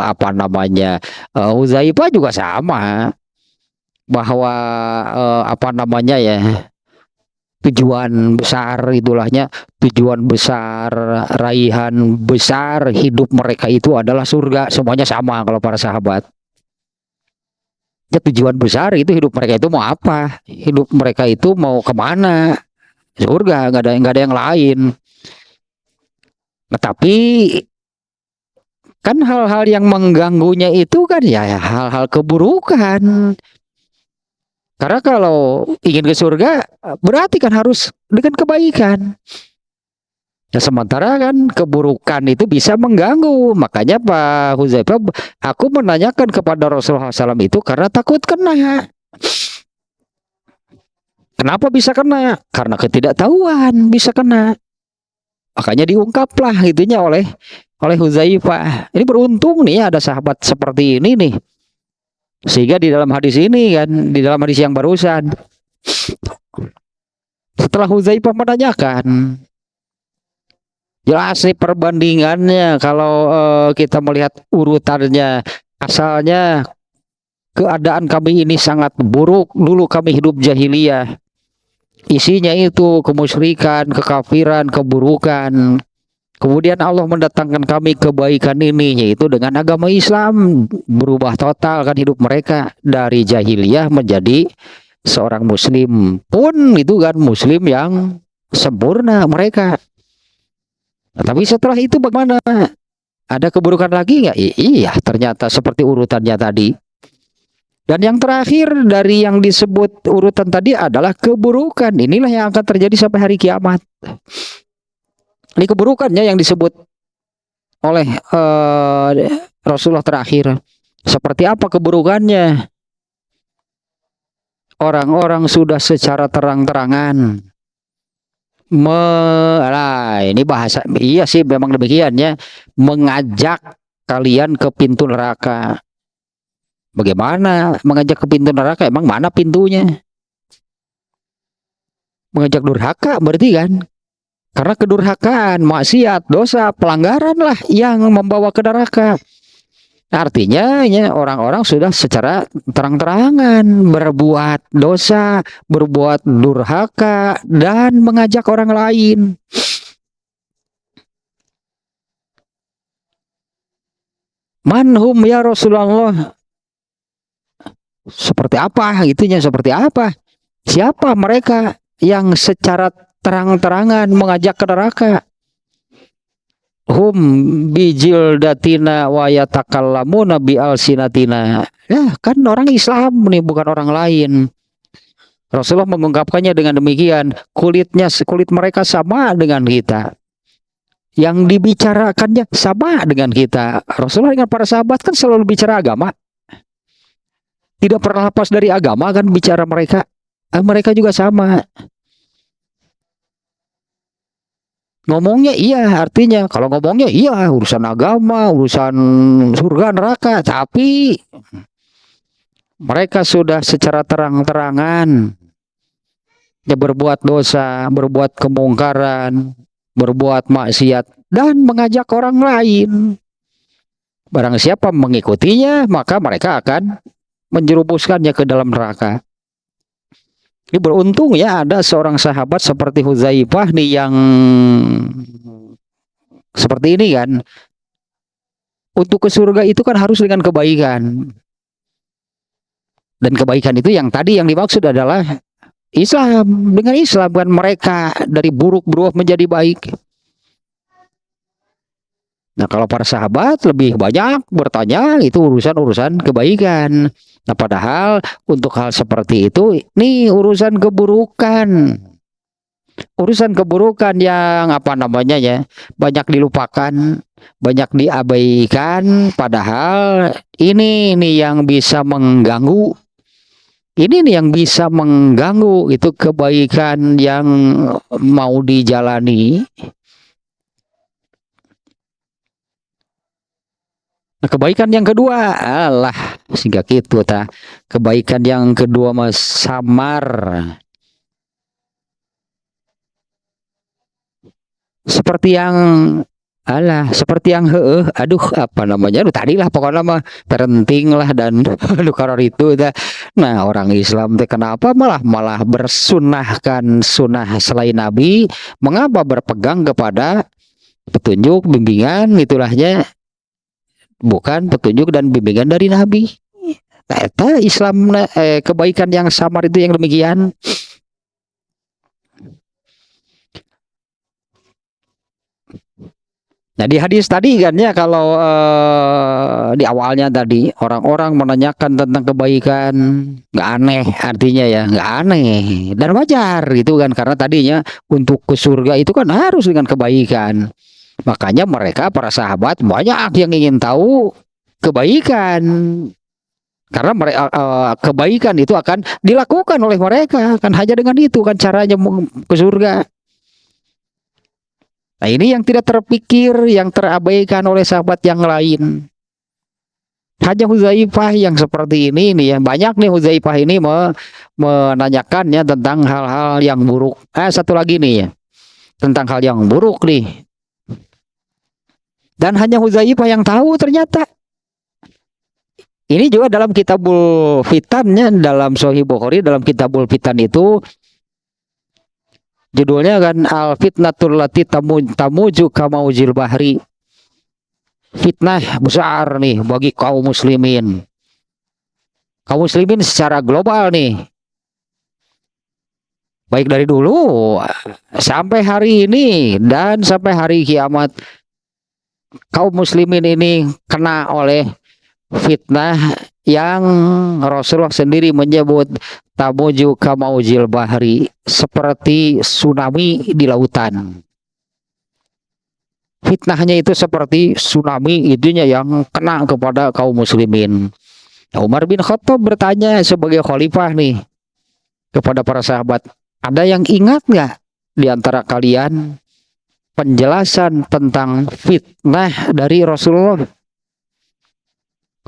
apa namanya, Hudzaifah juga sama, bahwa apa namanya ya, tujuan besar itulahnya, tujuan besar, raihan besar hidup mereka itu adalah surga. Semuanya sama kalau para sahabat. Ya, tujuan besar itu hidup mereka itu mau apa? Hidup mereka itu mau kemana? Surga, nggak ada yang lain. Nah, tapi kan hal-hal yang mengganggunya itu kan ya hal-hal keburukan. Karena kalau ingin ke surga berarti kan harus dengan kebaikan. Ya, sementara kan keburukan itu bisa mengganggu. Makanya Pak Hudzaifah, aku menanyakan kepada Rasulullah SAW itu karena takut kena. Kenapa bisa kena? Karena ketidaktahuan bisa kena. Makanya diungkaplah itunya oleh Hudzaifah. Ini beruntung nih ada sahabat seperti ini nih. Sehingga di dalam hadis ini kan, di dalam hadis yang barusan, setelah Hudzaifah menanyakan, jelas nih perbandingannya kalau kita melihat urutannya, asalnya keadaan kami ini sangat buruk, dulu kami hidup jahiliyah, isinya itu kemusyrikan, kekafiran, keburukan. Kemudian Allah mendatangkan kami kebaikan ini, yaitu dengan agama Islam, berubah total kan hidup mereka dari jahiliyah menjadi seorang muslim, pun itu kan muslim yang sempurna mereka. Nah, tapi setelah itu bagaimana? Ada keburukan lagi nggak? Iya, ternyata seperti urutannya tadi. Dan yang terakhir dari yang disebut urutan tadi adalah keburukan. Inilah yang akan terjadi sampai hari kiamat. Ini keburukannya yang disebut oleh Rasulullah terakhir. Seperti apa keburukannya? Orang-orang sudah secara terang-terangan ini bahasa, iya sih memang demikian ya, mengajak kalian ke pintu neraka. Bagaimana mengajak ke pintu neraka? Emang mana pintunya? Mengajak durhaka berarti kan? Karena kedurhakaan, maksiat, dosa, pelanggaran lah yang membawa ke neraka. Artinya ya, orang-orang sudah secara terang-terangan berbuat dosa, berbuat durhaka, dan mengajak orang lain. Manhum ya Rasulullah. Seperti apa itunya, seperti apa? Siapa mereka yang secara terang-terangan mengajak ke neraka? Hum bijildatina wa yatakallamuna bi alsinatina. Ya, kan orang Islam nih, bukan orang lain. Rasulullah mengungkapkannya dengan demikian, kulit mereka sama dengan kita. Yang dibicarakannya sama dengan kita. Rasulullah dengan para sahabat kan selalu bicara agama. Tidak pernah lepas dari agama kan bicara mereka. Mereka juga sama. Ngomongnya iya, artinya kalau ngomongnya iya urusan agama, urusan surga neraka, tapi mereka sudah secara terang-terangan ya berbuat dosa, berbuat kemungkaran, berbuat maksiat, dan mengajak orang lain. Barang siapa mengikutinya, maka mereka akan menjerumuskannya ke dalam neraka. Ini beruntung ya ada seorang sahabat seperti Hudzaifah nih yang seperti ini kan. Untuk ke surga itu kan harus dengan kebaikan. Dan kebaikan itu yang tadi yang dimaksud adalah Islam. Dengan Islam kan mereka dari buruk berubah menjadi baik. Nah, kalau para sahabat lebih banyak bertanya itu urusan-urusan kebaikan. Nah, padahal untuk hal seperti itu, ini urusan keburukan. Urusan keburukan yang apa namanya ya, banyak dilupakan, banyak diabaikan, padahal ini nih yang bisa mengganggu. Ini nih yang bisa mengganggu itu kebaikan yang mau dijalani. Nah, kebaikan yang kedua, alah, sehingga gitu ta. Kebaikan yang kedua mah samar. Seperti yang seperti yang aduh apa namanya? Aduh tadi lah pokoknya mah parenting lah dan aduh karena itu ta. Nah, orang Islam teh kenapa malah malah bersunahkan sunnah selain Nabi? Mengapa berpegang kepada petunjuk bimbingan itulahnya bukan petunjuk dan bimbingan dari Nabi? Eta Islam kebaikan yang samar itu yang demikian. Nah, di hadis tadi kan ya kalau di awalnya tadi orang-orang menanyakan tentang kebaikan, nggak aneh artinya ya, nggak aneh dan wajar gitu kan karena tadinya untuk ke surga itu kan harus dengan kebaikan. Makanya mereka para sahabat banyak yang ingin tahu kebaikan. Karena mereka kebaikan itu akan dilakukan oleh mereka kan hanya dengan itu kan caranya ke surga. Nah, ini yang tidak terpikir, yang terabaikan oleh sahabat yang lain. Hanya Hudzaifah yang seperti ini nih ya. Banyak nih Hudzaifah ini menanyakannya tentang hal-hal yang buruk. Satu lagi nih ya. Tentang hal yang buruk nih. Dan hanya Hudzaifah yang tahu ternyata. Ini juga dalam Kitabul Fitannya, dalam Sahih Bukhari, dalam Kitabul Fitan itu judulnya kan al fitnatul lati tamuju kamaujil bahri. Fitnah besar nih bagi kaum muslimin. Kaum muslimin secara global nih. Baik dari dulu sampai hari ini dan sampai hari kiamat kaum muslimin ini kena oleh fitnah yang Rasulullah sendiri menyebut tamuju kamaujil bahri, seperti tsunami di lautan. Fitnahnya itu seperti tsunami itunya yang kena kepada kaum muslimin. Umar bin Khattab bertanya sebagai khalifah nih kepada para sahabat, ada yang ingat nggak di antara kalian penjelasan tentang fitnah dari Rasulullah?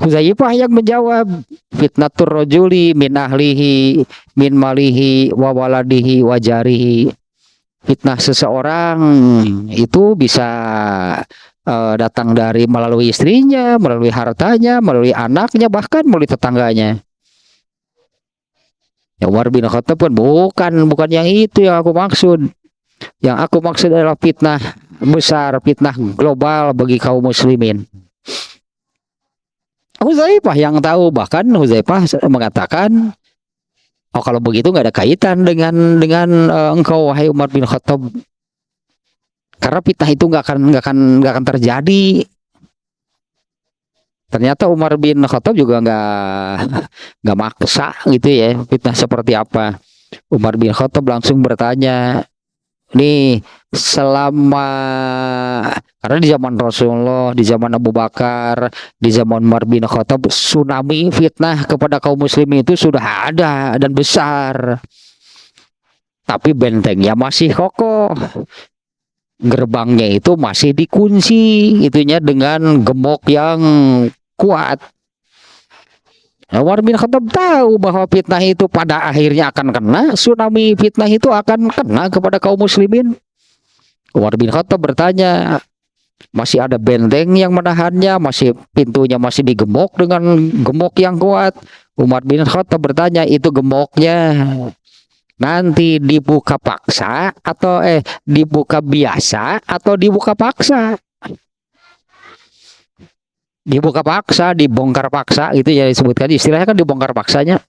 Hudzaifah yang menjawab, fitnatur rajuli min ahlihi min malihi wa waladihi wa jarihi. Fitnah seseorang itu bisa datang dari melalui istrinya, melalui hartanya, melalui anaknya, bahkan melalui tetangganya. Ya, Umar bin Khattab pun bukan yang itu yang aku maksud. Yang aku maksud adalah fitnah besar, fitnah global bagi kaum muslimin. Hudzaifah yang tahu, bahkan Hudzaifah mengatakan, oh kalau begitu nggak ada kaitan dengan engkau wahai Umar bin Khattab, karena fitnah itu nggak akan terjadi. Ternyata Umar bin Khattab juga nggak maksa gitu ya fitnah seperti apa. Umar bin Khattab langsung bertanya, nih selama karena di zaman Rasulullah, di zaman Abu Bakar, di zaman Umar bin Khattab, tsunami fitnah kepada kaum muslimin itu sudah ada dan besar. Tapi bentengnya masih kokoh. Gerbangnya itu masih dikunci, itunya dengan gembok yang kuat. Umar bin Khattab tahu bahwa fitnah itu pada akhirnya akan kena, tsunami fitnah itu akan kena kepada kaum muslimin. Umar bin Khattab bertanya, masih ada benteng yang menahannya, masih pintunya masih digembok dengan gembok yang kuat. Umar bin Khattab bertanya, itu gemboknya nanti dibuka paksa atau dibuka biasa atau dibuka paksa? Dibuka paksa, dibongkar paksa gitu ya disebutkan, istilahnya kan dibongkar paksanya.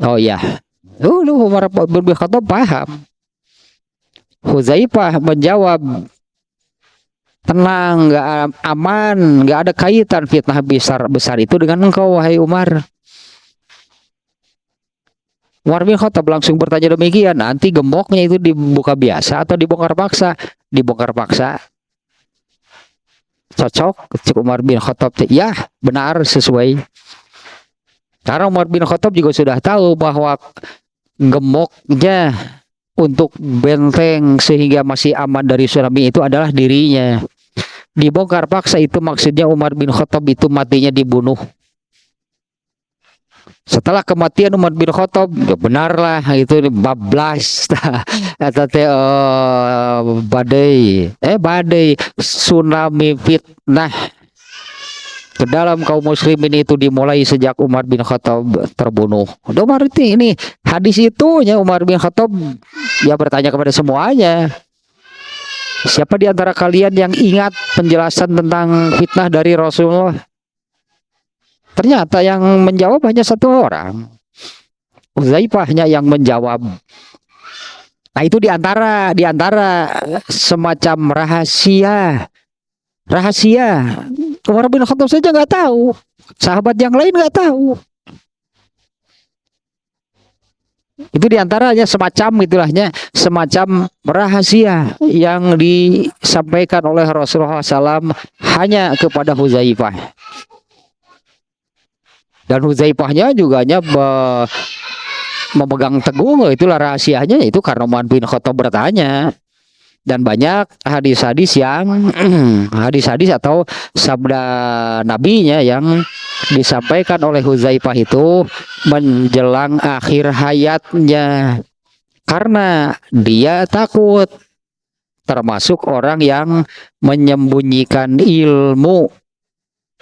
Oh iya, Umar bin Khattab paham. Hudzaifah menjawab, tenang, nggak aman, nggak ada kaitan fitnah besar itu dengan engkau, wahai Umar. Umar bin Khattab langsung bertanya demikian. Nanti gemboknya itu dibuka biasa atau dibongkar paksa? Dibongkar paksa. Cocok, cek Umar bin Khattab. Ya, benar, sesuai. Karena Umar bin Khattab juga sudah tahu bahwa gemboknya untuk benteng sehingga masih aman dari tsunami itu adalah dirinya. Dibongkar paksa itu maksudnya Umar bin Khattab itu matinya dibunuh. Setelah kematian Umar bin Khattab, ya benarlah itu bablas atau badai tsunami fitnah ke dalam kaum muslimin itu dimulai sejak Umar bin Khattab terbunuh. Umar ini hadis itunya Umar bin Khattab ya bertanya kepada semuanya. Siapa di antara kalian yang ingat penjelasan tentang fitnah dari Rasulullah? Ternyata yang menjawab hanya satu orang. Hudzaifahnya yang menjawab. Nah itu di antara semacam rahasia. Umar bin Khattab saja nggak tahu. Sahabat yang lain nggak tahu. Itu diantaranya semacam rahasia yang disampaikan oleh Rasulullah SAW hanya kepada Hudzaifah. Dan Hudzaifahnya juga memegang teguh itulah rahasianya, itu karena Umar bin Khattab bertanya. Dan banyak hadis-hadis atau sabda nabinya yang disampaikan oleh Hudzaifah itu menjelang akhir hayatnya, karena dia takut termasuk orang yang menyembunyikan ilmu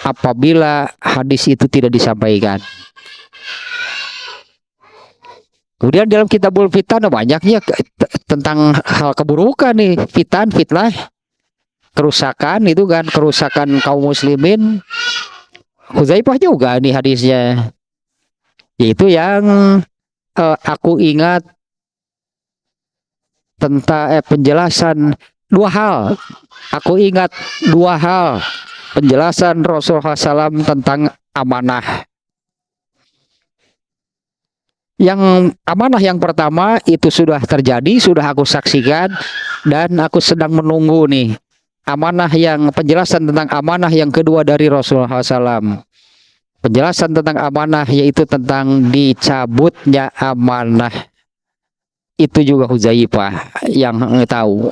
apabila hadis itu tidak disampaikan. Kemudian dalam Kitabul Fitan banyaknya tentang hal keburukan nih, fitnah, kerusakan itu kan, kerusakan kaum muslimin. Hudzaifah juga nih hadisnya. Yaitu yang aku ingat tentang penjelasan dua hal. Aku ingat dua hal penjelasan Rasulullah SAW tentang amanah. Yang amanah yang pertama itu sudah terjadi, sudah aku saksikan, dan aku sedang menunggu nih penjelasan tentang amanah yang kedua dari Rasulullah SAW. Penjelasan tentang amanah yaitu tentang dicabutnya amanah. Itu juga Hudzaifah yang tahu.